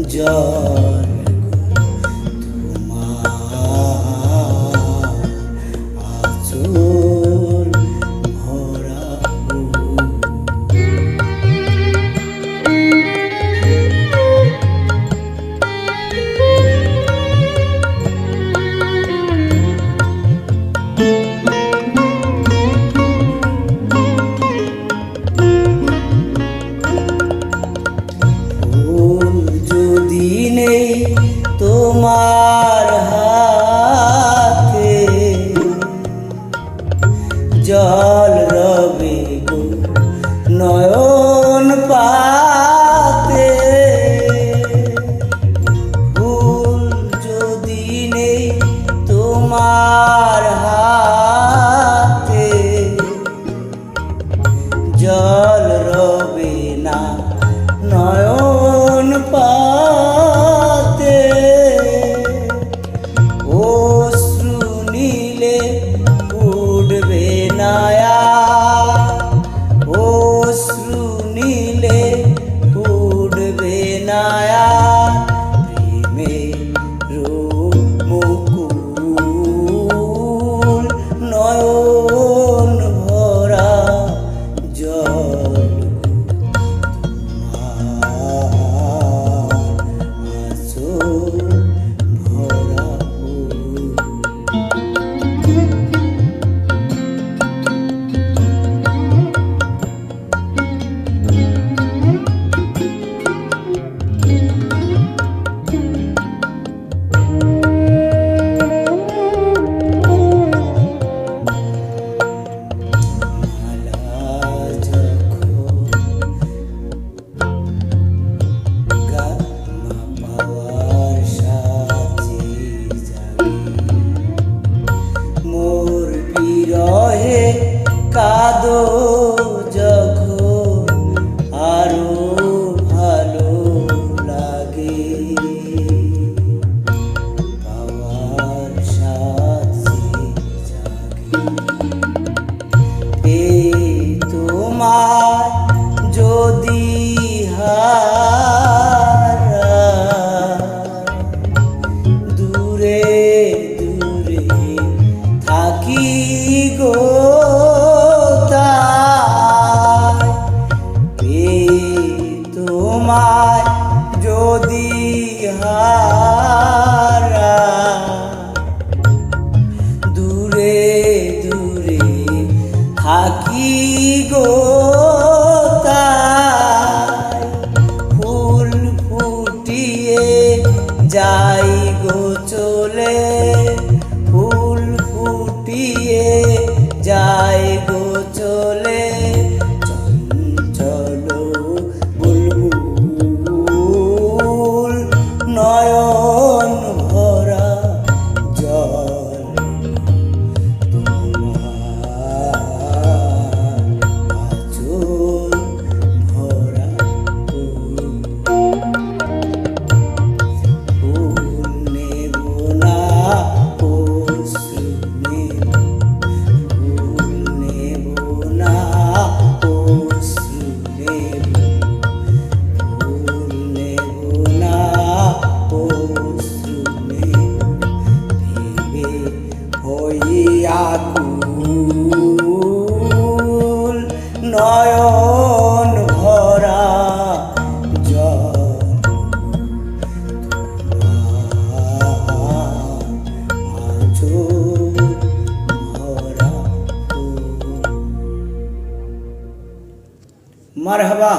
জল তোমার হাতে জল রবে গো নয়ন পাতে ফুল যদি নেই তোমার হাতে জল রবে না নয়ন পাতে উঠবে নায়া অশ্রু নীলে উঠবে নায়া প্রেমে মুকুল নয়ন ভরা জল কাদো যখন আরো ভালো লাগে পাওয়ার সাথে জাগে তোমার যদি হারা দূরে দূরে থাকি গো তোমায় যদি হারা দূরে দূরে থাকি গো তাই ফুল ফুটিয়ে যাই গো চলে ফুল ফুটিয়ে যাই গো চলে নয়ন ভরা জল আঁচল ভরা ফুল নেব না অশ্রু নেব ফুল নেব না অশ্রু নেব ফুল নেব না হইয়াকুল নয়ন ভরা জল আঁচল ভরা। মারহাবা।